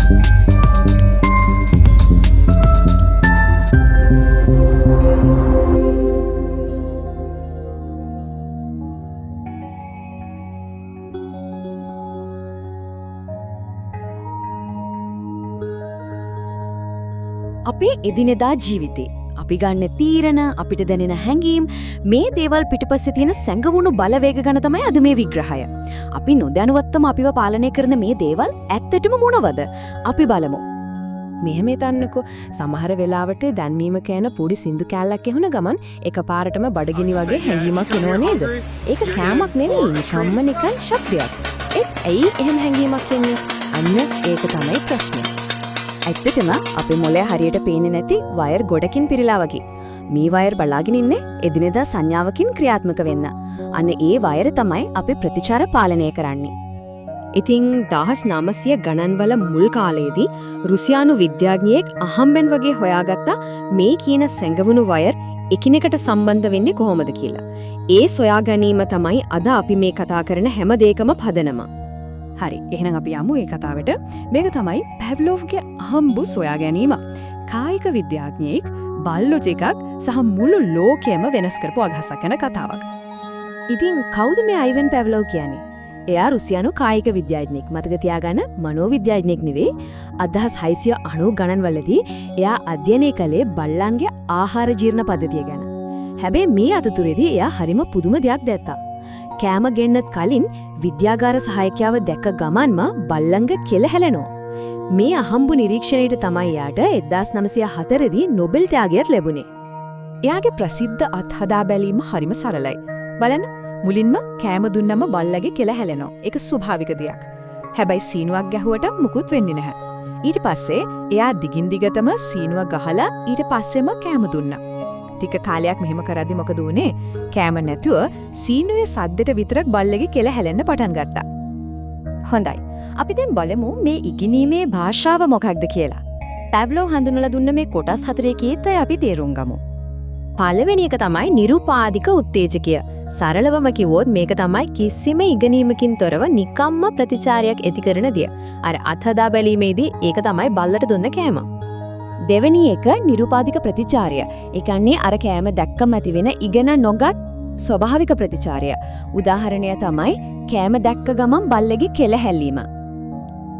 අපේ එදිනෙදා ජීවිතේ අපි ගන්න තීරණ අපිට දැනෙන හැඟීම් මේ දේවල් පිටපස්සේ තියෙන සැඟවුණු බලවේග ගැන තමයි අද මේ විග්‍රහය. අපි නොදැනුවත්වම අපිව පාලනය කරන මේ දේවල් ඇත්තටම මොනවද? අපි බලමු. මෙහෙම හිතන්නකෝ සමහර වෙලාවට දැන්වීම කියන පොඩි සින්දු කෑල්ලක් එහුන ගමන් එකපාරටම බඩගිනි වගේ හැඟීමක් එනව නේද? ඒක කෑමක් නෙවෙයි නිකම්ම නිකන් ශබ්දයක්. ඇයි එහෙම හැඟීමක් එන්නේ? අන්න ඒක තමයි ප්‍රශ්නේ. ඇත්තටම අපේ මොළය හරියට පේන්නේ නැති වයර් ගොඩකින් පිරීලා වගේ. මේ වයර් බලාගෙන ඉන්නේ එදිනෙදා සංඥාවකින් ක්‍රියාත්මක වෙන්න. අන්න ඒ වයර තමයි අපේ ප්‍රතිචාර පාලනය කරන්නේ. ඉතින් 1900 ගණන්වල මුල් කාලයේදී රුසියානු විද්‍යාඥයෙක් අහම්බෙන් වගේ හොයාගත්තා මේ කියන සැඟවුණු වයර් එකිනෙකට සම්බන්ධ වෙන්නේ කොහොමද කියලා. ඒ සොයා ගැනීම තමයි අද අපි මේ කතා කරන හැම දෙයකම පදනම. හරි එහෙනම් අපි යමු ඒ කතාවට. මේක තමයි පැව්ලෝව්ගේ අහම්බු සොයා ගැනීම. කායික විද්‍යාඥයෙක් බල්ලෝ ටිකක් සහ මුළු ලෝකයම වෙනස් කරපු අදහසක් යන කතාවක්. ඉතින් කවුද මේ අයිවන් පැව්ලෝව් කියන්නේ? එයා රුසියානු කායික විද්‍යාඥයෙක්. මතක තියාගන්න මනෝවිද්‍යාඥයෙක් නෙවෙයි. 1690 ගණන්වලදී එයා අධ්‍යයනය කළේ බල්ලන්ගේ ආහාර ජීර්ණ පද්ධතිය ගැන. හැබැයි මේ අතරතුරේදී එයා හරිම පුදුම දෙයක් දැක්කා. කෑම ගෙන්නත් කලින් විද්‍යාගාර සහායකයාව දැක්ක ගමන්ම බල්ලන්ගේ කෙල හැලෙනවා. මේ අහම්බු නිරීක්ෂණයට තමයි යාට 1904 දී නොබෙල් ත්‍යාගයක් ලැබුණේ. එයාගේ ප්‍රසිද්ධ අත්හදා බැලීම හරිම සරලයි. බලන්න මුලින්ම කෑම දුන්නම බල්ලගේ කෙල හැලෙනවා. ඒක ස්වභාවික දෙයක්. හැබැයි සීනුවක් ගැහුවට මුකුත් වෙන්නේ නැහැ. ඊට පස්සේ එයා දිගින් දිගටම සීනුව ගහලා ඊට පස්සෙම කෑම දුන්නා. ටික කාලයක් මෙහෙම කරද්දි මොකද වුනේ? කෑම නැතුව සීනුවේ සද්දෙට විතරක් බල්ලගේ කෙල හැලෙන්න පටන් ගත්තා. හොඳයි. අපි දැන් බලමු මේ ඉගෙනීමේ භාෂාව මොකක්ද කියලා. පැව්ලෝව් හඳුන්වලා දුන්න මේ කොටස් හතරේ කීයත් අපි තේරුම් ගමු. පළවෙනි එක තමයි නිරුපාදික උත්තේජකය. සරලවම කිව්වොත් මේක තමයි කිසිම ඉගෙනීමකින් තොරව නිකම්ම ප්‍රතිචාරයක් ඇති කරන දේ. අර අත්හදා බැලීමේදී ඒක තමයි බල්ලට දුන්න කෑම. දෙවෙනි එක නිරුපාදික ප්‍රතිචාරය. ඒ කියන්නේ අර කෑම දැක්කම ඇති වෙන ඉගෙන නොගත් ස්වභාවික ප්‍රතිචාරය. උදාහරණය තමයි කෑම දැක්ක ගමන් බල්ලගේ කෙල හැල්ලීම.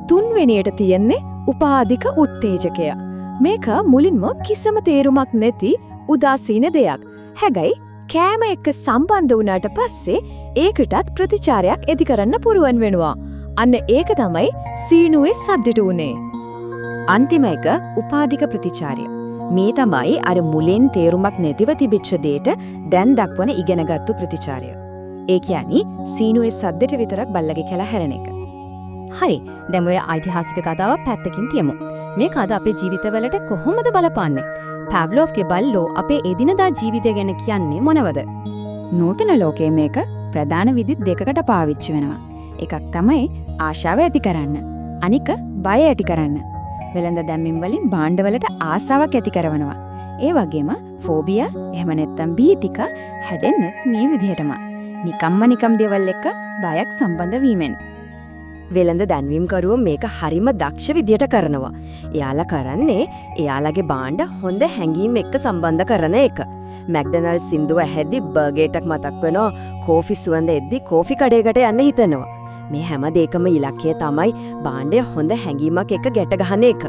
තුන්වෙනියට තියෙන්නේ උපාදික උත්තේජකය. මේක මුලින්ම කිසිම තේරුමක් නැති උදාසීන දෙයක්. හැබැයි කෑම එක්ක සම්බන්ධ වුණාට පස්සේ ඒකටත් ප්‍රතිචාරයක් ඇති කරන්න පුරුවන් වෙනවා. අන්න ඒක තමයි සීනුවේ සද්දට උනේ. අන්තිම එක උපාදික ප්‍රතිචාරය. මේ තමයි අර මුලින් තේරුමක් නැතිව තිබිච්ච දෙයට දැන් දක්වන ඉගෙනගත්තු ප්‍රතිචාරය. ඒ කියන්නේ සීනුවේ සද්දට විතරක් බල්ලගේ කෙල හැරෙන එක. හරි. දැන් ඔය ඓතිහාසික කතාව පැත්තකින් තියමු. මේක අද අපේ ජීවිතවලට කොහොමද බලපාන්නේ? පැව්ලෝව්ගේ බල්ලෝ අපේ එදිනදා ජීවිතය ගැන කියන්නේ මොනවද? නූතන ලෝකයේ මේක ප්‍රධාන විදි දෙකකට පාවිච්චි වෙනවා. එකක් තමයි ආශාව ඇති කරන්න. අනික බය ඇති කරන්න. වෙළඳ දැමීම් වලින් භාණ්ඩවලට ආසාවක් ඇති කරනවා. ඒ වගේම ෆෝබියා එහෙම නැත්නම් බීතික හැදෙන්නේ මේ විදිහටම. නිකම්ම දේවල් එක්ක බයක් සම්බන්ධ වීමෙන්. වෙළඳ දැන්වීම් කරුවෝ මේක හරිම දක්ෂ විදියට කරනවා. එයාලා කරන්නේ එයාලගේ භාණ්ඩ හොඳ හැඟීම් එක්ක සම්බන්ධ කරන එක. මැක්ඩොනල්ඩ්ස් සින්දුව ඇහෙද්දි බර්ගර් එකක් මතක් වෙනවා. කෝෆි සුවඳ එද්දි කෝෆි කඩේකට යන්න හිතෙනවා. මේ හැම දෙයකම ඉලක්කය තමයි භාණ්ඩය හොඳ හැඟීමක් එක්ක ගැට ගන්න එක.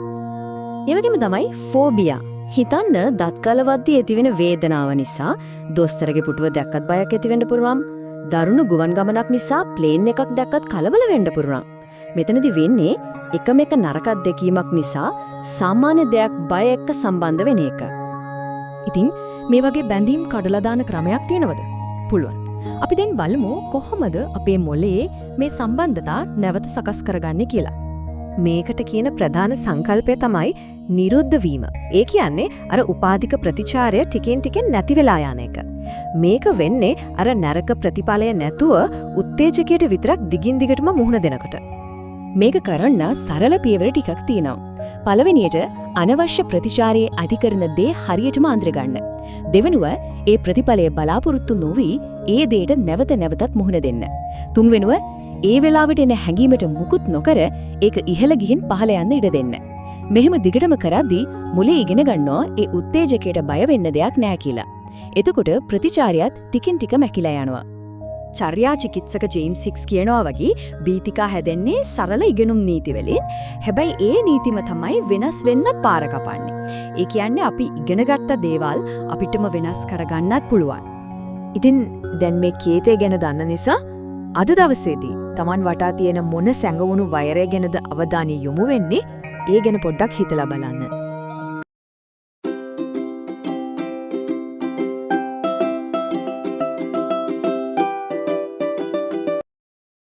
ඒ වගේම තමයි ෆෝබියා. හිතන්න දත් කලවද්දී ඇතිවෙන වේදනාව නිසා දොස්තරගේ පුටුව දැක්කත් බයක් ඇති වෙන්න පුළුවන්. දරුණු ගුවන් ගමනක් නිසා ප්ලේන් එකක් දැක්කත් කලබල වෙන්න පුළුවන්. මෙතනදි වෙන්නේ එකම එක නරක අත්දැකීමක් නිසා සාමාන්‍ය දෙයක් බය එක්ක සම්බන්ධ වෙන එක. ඉතින් මේ වගේ බැඳීම් කඩලා දාන ක්‍රමයක් තියෙනවද? පුළුවන්. අපි දැන් බලමු කොහොමද අපේ මොළයේ මේ සම්බන්ධතා නැවත සකස් කරගන්නේ කියලා. මේකට කියන ප්‍රධාන සංකල්පය තමයි නිරුද්ධ වීම. ඒ කියන්නේ අර උපාදික ප්‍රතිචාරය ටිකෙන් ටිකෙන් නැති වෙලා යන එක. මේක වෙන්නේ අර නරක ප්‍රතිඵලය නැතුව උත්තේජකයට විතරක් දිගින් දිගටම මුහුණ දෙනකොට. මේක කරන්න සරල පියවර ටිකක් තියෙනවා. පළවෙනියට අනවශ්‍ය ප්‍රතිචාරයේ අධිකරණ දේ හරියටම අඳුරගන්න. දෙවෙනුව ඒ ප්‍රතිඵලය බලාපොරොත්තු නොවි ඒ දෙයට නැවත නැවතත් මුහුණ දෙන්න. තුන්වෙනුව ඒ වෙලාවට එන හැඟීමට මුකුත් නොකර ඒක ඉහළ ගිහින් පහළ යන්න ඉඩ දෙන්න. මෙහෙම දිගටම කරද්දී මුලේ ඉගෙන ගන්නවා ඒ උත්තේජකයට බය වෙන්න දෙයක් නෑ කියලා. එතකොට ප්‍රතිචාරයත් ටිකින් ටික මැකිලා යනවා. චර්යා චිකිත්සක ජේම්ස් හික්ස් කියනවා වගේ බීතිකා හැදෙන්නේ සරල ඉගෙනුම් නීති වලින්. හැබැයි ඒ නීතිම තමයි වෙනස් වෙන්නත් පාර කපන්නේ. ඒ කියන්නේ අපි ඉගෙනගත්ත දේවල් අපිටම වෙනස් කරගන්නත් පුළුවන්. ඉතින් දැන් මේ කේතය ගැන දන්න නිසා අද දවසේදී Taman වටා තියෙන මොන සැඟවුණු වෛරය ගැනද අවධානය යොමු වෙන්නේ? ඒ ගැන පොඩ්ඩක් හිතලා බලන්න.